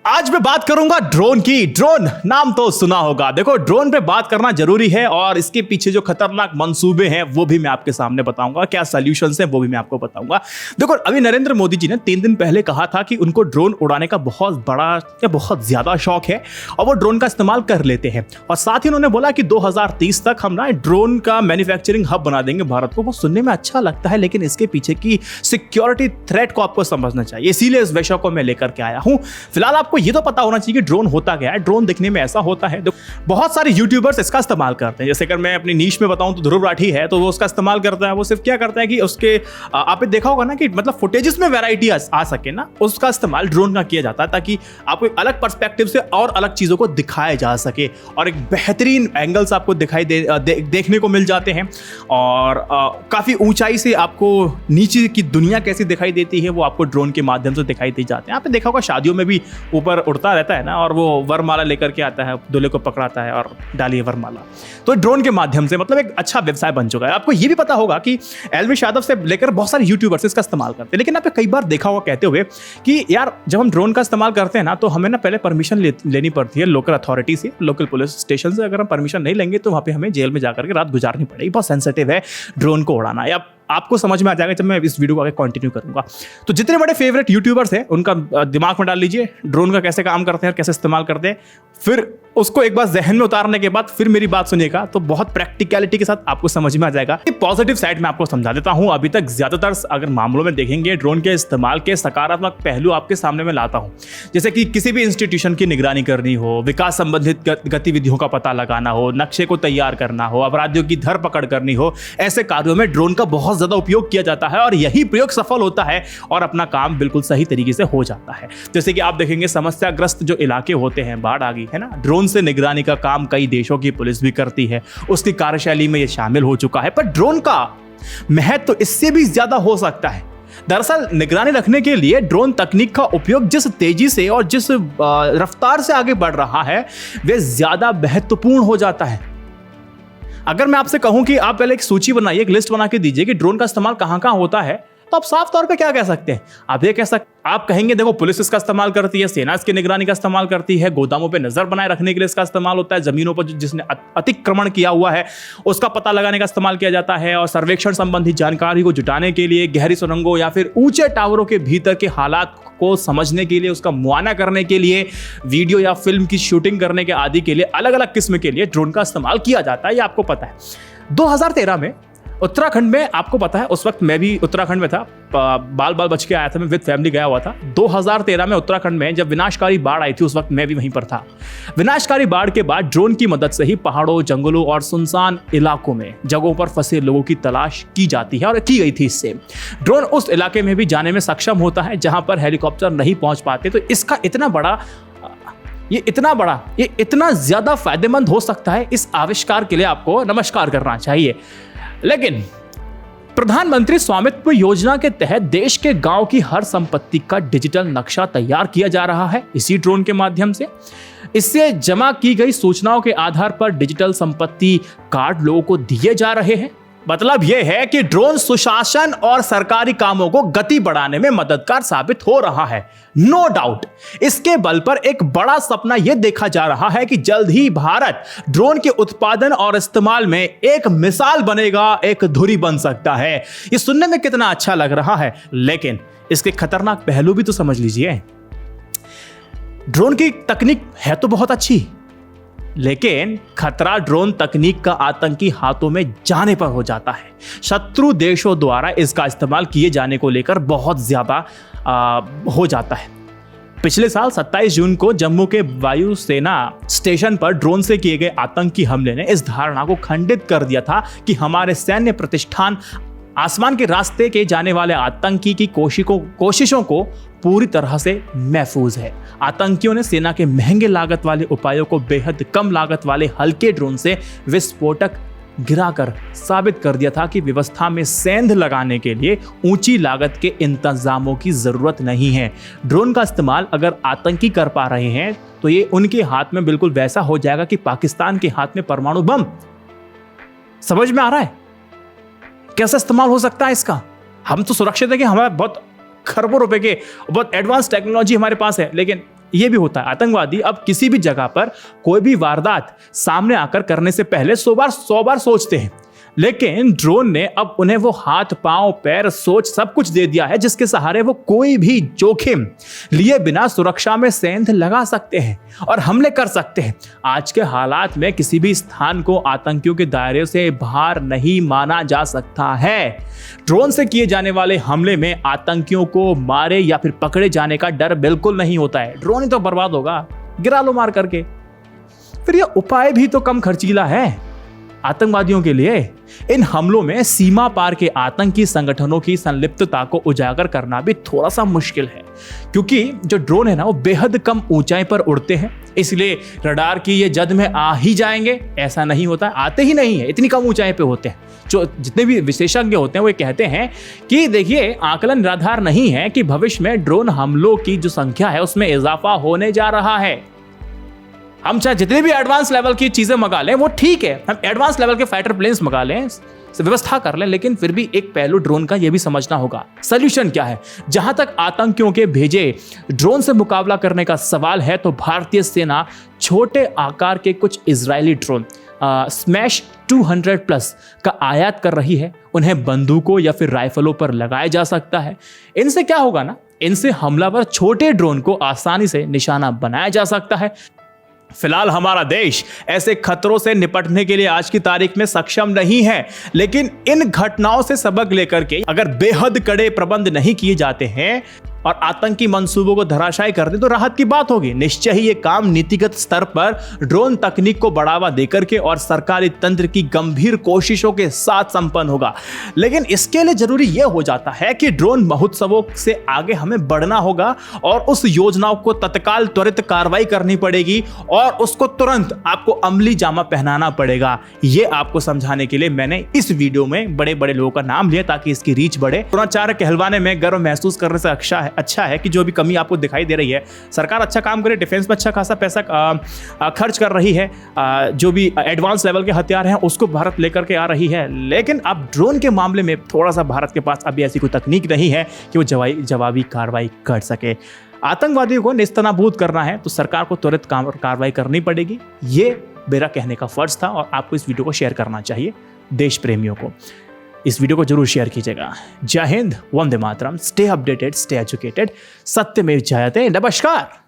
आज मैं बात करूंगा ड्रोन की। ड्रोन नाम तो सुना होगा। देखो, ड्रोन पे बात करना जरूरी है और इसके पीछे जो खतरनाक मंसूबे हैं वो भी मैं आपके सामने बताऊंगा, क्या सॉल्यूशंस हैं वो भी मैं आपको बताऊंगा। देखो, अभी नरेंद्र मोदी जी ने 3 दिन पहले कहा था कि उनको ड्रोन उड़ाने का बहुत बड़ा या बहुत ज्यादा शौक है और वो ड्रोन का इस्तेमाल कर लेते हैं। और साथ ही उन्होंने बोला कि 2030 तक हम ना ड्रोन का मैन्युफैक्चरिंग हब बना देंगे भारत को। वो सुनने में अच्छा लगता है, लेकिन इसके पीछे की सिक्योरिटी थ्रेट को आपको समझना चाहिए, इसीलिए इस विषय को मैं लेकर के आया हूं। फिलहाल आपको ये तो पता होना चाहिए कि ड्रोन होता क्या है। ड्रोन दिखने में ऐसा होता है, बहुत सारे यूट्यूबर्स इसका इस्तेमाल करते हैं। जैसे अगर मैं अपनी नीश में बताऊं तो ध्रुव राठी है, तो वो उसका इस्तेमाल करता है। वो सिर्फ क्या करता है कि उसके आपने देखा होगा ना कि मतलब फुटेजेस में वैरायटी आ सके ना, उसका इस्तेमाल ड्रोन का किया जाता है ताकि आपको एक अलग पर्सपेक्टिव से और अलग चीजों को दिखाया जा सके और एक बेहतरीन एंगल्स आपको दिखाई देखने को मिल जाते हैं। और काफी ऊंचाई से आपको नीचे की दुनिया कैसी दिखाई देती है वो आपको ड्रोन के माध्यम से दिखाई दी जाते हैं। आपने देखा होगा शादियों में भी ऊपर उड़ता रहता है ना, और वो वरमाला लेकर के आता है, दूल्हे को पकड़ाता है और डालिए वरमाला। तो ड्रोन के माध्यम से मतलब एक अच्छा व्यवसाय बन चुका है। आपको ये भी पता होगा कि एलविश यादव से लेकर बहुत सारे यूट्यूबर्स इसका इस्तेमाल करते हैं। लेकिन आपने कई बार देखा होगा कहते हुए कि यार जब हम ड्रोन का इस्तेमाल करते हैं ना, तो हमें ना पहले परमिशन लेनी पड़ती है लोकल अथॉरिटी से, लोकल पुलिस स्टेशन से। अगर हम परमिशन नहीं लेंगे तो वहां पे हमें जेल में जाकर के रात गुजारनी पड़ेगी। बहुत सेंसिटिव है ड्रोन को उड़ाना। या आपको समझ में आ जाएगा जब मैं इस वीडियो को आगे कंटिन्यू करूंगा। तो जितने बड़े फेवरेट यूट्यूबर्स हैं उनका दिमाग में डाल लीजिए ड्रोन का कैसे काम करते हैं और कैसे इस्तेमाल करते हैं, फिर उसको एक बार जहन में उतारने के बाद फिर मेरी बात सुनिएगा तो बहुत प्रैक्टिकलिटी के साथ आपको समझ में आ जाएगा। पॉजिटिव साइड में आपको समझा देता हूं। अभी तक ज्यादातर अगर मामलों में देखेंगे ड्रोन के इस्तेमाल के सकारात्मक पहलू आपके सामने में लाता हूं। जैसे कि किसी भी इंस्टीट्यूशन की निगरानी करनी हो, विकास संबंधित गतिविधियों का पता लगाना हो, नक्शे को तैयार करना हो, अपराधियों की धरपकड़ करनी हो, ऐसे कार्यों में ड्रोन का बहुत ज्यादा उपयोग किया जाता है और यही प्रयोग सफल होता है और अपना काम बिल्कुल सही तरीके से हो जाता है। जैसे कि आप देखेंगे समस्याग्रस्त जो इलाके होते हैं, बाढ़ आ गई है ना, ड्रोन से निगरानी का काम कई देशों की पुलिस भी करती है, उसकी कार्यशैली में यह शामिल हो चुका है। पर ड्रोन का महत्व तो इससे भी ज्यादा हो सकता है। दरअसल निगरानी रखने के लिए ड्रोन तकनीक का उपयोग जिस तेजी से और जिस रफ्तार से आगे बढ़ रहा है वह ज्यादा महत्वपूर्ण हो जाता है। अगर मैं आपसे कहूं कि आप पहले एक सूची बनाइए, एक लिस्ट बना के दीजिए कि ड्रोन का इस्तेमाल कहां कहां होता है, तो आप साफ तौर पे क्या कह सकते हैं? आप कहेंगे देखो पुलिस इसका इस्तेमाल करती है, सेना इसकी निगरानी का इस्तेमाल करती है, गोदामों पे नजर बनाए रखने के लिए इसका इस्तेमाल होता है, जमीनों पर जिसने अतिक्रमण किया हुआ है उसका पता लगाने का इस्तेमाल किया जाता है, और सर्वेक्षण संबंधी जानकारी को जुटाने के लिए, गहरी सुरंगों या फिर ऊंचे टावरों के भीतर के हालात को समझने के लिए, उसका मुआयना करने के लिए, वीडियो या फिल्म की शूटिंग करने के आदि के लिए अलग अलग किस्म के लिए ड्रोन का इस्तेमाल किया जाता है। ये आपको पता है। 2013 में उत्तराखंड में, आपको पता है उस वक्त मैं भी उत्तराखंड में था, बाल बच के आया था, मैं विद फैमिली गया हुआ था। 2013 में उत्तराखंड में जब विनाशकारी बाढ़ आई थी उस वक्त मैं भी वहीं पर था। विनाशकारी बाढ़ के बाद ड्रोन की मदद से ही पहाड़ों, जंगलों और सुनसान इलाकों में जगहों पर फंसे लोगों की तलाश की जाती है और की गई थी। इससे ड्रोन उस इलाके में भी जाने में सक्षम होता है जहां पर हेलीकॉप्टर नहीं पहुंच पाते। तो इसका ये इतना ज्यादा फायदेमंद हो सकता है, इस आविष्कार के लिए आपको नमस्कार करना चाहिए। लेकिन प्रधानमंत्री स्वामित्व योजना के तहत देश के गांव की हर संपत्ति का डिजिटल नक्शा तैयार किया जा रहा है इसी ड्रोन के माध्यम से। इससे जमा की गई सूचनाओं के आधार पर डिजिटल संपत्ति कार्ड लोगों को दिए जा रहे हैं। मतलब यह है कि ड्रोन सुशासन और सरकारी कामों को गति बढ़ाने में मददगार साबित हो रहा है। नो डाउट इसके बल पर एक बड़ा सपना यह देखा जा रहा है कि जल्द ही भारत ड्रोन के उत्पादन और इस्तेमाल में एक मिसाल बनेगा, एक धुरी बन सकता है। यह सुनने में कितना अच्छा लग रहा है, लेकिन इसके खतरनाक पहलू भी तो समझ लीजिए। ड्रोन की तकनीक है तो बहुत अच्छी, लेकिन खतरा ड्रोन तकनीक का आतंकी हाथों में जाने पर हो जाता है। शत्रु देशों द्वारा इसका इस्तेमाल किए जाने को लेकर बहुत ज्यादा हो जाता है। पिछले साल 27 जून को जम्मू के वायुसेना स्टेशन पर ड्रोन से किए गए आतंकी हमले ने इस धारणा को खंडित कर दिया था कि हमारे सैन्य प्रतिष्ठान आसमान के रास्ते के जाने वाले आतंकी की कोशिशों को पूरी तरह से महफूज है। आतंकियों ने सेना के महंगे लागत वाले उपायों को बेहद कम लागत वाले हल्के ड्रोन से विस्फोटक गिराकर साबित कर दिया था कि व्यवस्था में सेंध लगाने के लिए ऊंची लागत के इंतजामों की जरूरत नहीं है। ड्रोन का इस्तेमाल अगर आतंकी कर पा रहे हैं तो ये उनके हाथ में बिल्कुल वैसा हो जाएगा कि पाकिस्तान के हाथ में परमाणु बम। समझ में आ रहा है कैसे इस्तेमाल हो सकता है इसका? हम तो सुरक्षित है कि हमारे बहुत खरबों रुपए के बहुत एडवांस टेक्नोलॉजी हमारे पास है, लेकिन ये भी होता है, आतंकवादी अब किसी भी जगह पर कोई भी वारदात सामने आकर करने से पहले 100 बार सोचते हैं, लेकिन ड्रोन ने अब उन्हें वो हाथ पांव पैर सोच सब कुछ दे दिया है जिसके सहारे वो कोई भी जोखिम लिए बिना सुरक्षा में सेंध लगा सकते हैं और हमले कर सकते हैं। आज के हालात में किसी भी स्थान को आतंकियों के दायरे से बाहर नहीं माना जा सकता है। ड्रोन से किए जाने वाले हमले में आतंकियों को मारे या फिर पकड़े जाने का डर बिल्कुल नहीं होता है। ड्रोन ही तो बर्बाद होगा, गिरा लो मार करके। फिर यह उपाय भी तो कम खर्चीला है आतंकवादियों के लिए। इन हमलों में सीमा पार के आतंकी संगठनों की संलिप्तता को उजागर करना भी थोड़ा सा मुश्किल है, क्योंकि जो ड्रोन है ना वो बेहद कम ऊंचाई पर उड़ते हैं, इसलिए रडार की ये जद में आ ही जाएंगे ऐसा नहीं होता, आते ही नहीं है, इतनी कम ऊंचाई पे होते हैं। जो जितने भी विशेषज्ञ होते हैं वो कहते हैं कि देखिए आकलन निराधार नहीं है कि भविष्य में ड्रोन हमलों की जो संख्या है उसमें इजाफा होने जा रहा है। हम चाहे जितने भी एडवांस लेवल की चीजें मंगा लें वो ठीक है, हम एडवांस लेवल के फाइटर प्लेन्स मंगा लें, व्यवस्था कर लें, लेकिन फिर भी एक पहलू ड्रोन का यह भी समझना होगा। सोल्यूशन क्या है? जहां तक आतंकियों के भेजे ड्रोन से मुकाबला करने का सवाल है तो भारतीय सेना छोटे आकार के कुछ इजरायली ड्रोन स्मैश 200+ का आयात कर रही है। उन्हें बंदूकों या फिर राइफलों पर लगाया जा सकता है। इनसे क्या होगा ना, इनसे हमलावर छोटे ड्रोन को आसानी से निशाना बनाया जा सकता है। फिलहाल हमारा देश ऐसे खतरों से निपटने के लिए आज की तारीख में सक्षम नहीं है, लेकिन इन घटनाओं से सबक लेकर के अगर बेहद कड़े प्रबंध नहीं किए जाते हैं और आतंकी मंसूबों को धराशायी कर दे तो राहत की बात होगी। निश्चय ही ये काम नीतिगत स्तर पर ड्रोन तकनीक को बढ़ावा देकर के और सरकारी तंत्र की गंभीर कोशिशों के साथ संपन्न होगा। लेकिन इसके लिए जरूरी यह हो जाता है कि ड्रोन महोत्सवों से आगे हमें बढ़ना होगा और उस योजनाओं को तत्काल त्वरित कार्रवाई करनी पड़ेगी और उसको तुरंत आपको अमली जामा पहनाना पड़ेगा। ये आपको समझाने के लिए मैंने इस वीडियो में बड़े बड़े लोगों का नाम लिया ताकि इसकी रीच बढ़े। द्रोणाचार्य कहलवाने में गर्व महसूस करने से अच्छा है कि जो भी कमी आपको दिखाई दे रही है, सरकार अच्छा काम करे, डिफेंस में अच्छा खासा पैसा खर्च कर रही है, जो भी एडवांस लेवल के हथियार हैं उसको भारत लेकर के आ रही है। लेकिन अब ड्रोन के मामले में थोड़ा सा भारत के पास अभी ऐसी कोई तकनीक नहीं है कि वो जवाबी कार्रवाई कर सके। आतंकवादियों को नेस्तनाबूद करना है तो सरकार को त्वरित कार्रवाई करनी पड़ेगी। ये मेरा कहने का फर्ज था और आपको इस वीडियो को शेयर करना चाहिए। देश प्रेमियों को इस वीडियो को जरूर शेयर कीजिएगा। जय Hind, Vande Mataram, stay updated, stay educated, सत्यमेव जयते। नमस्कार।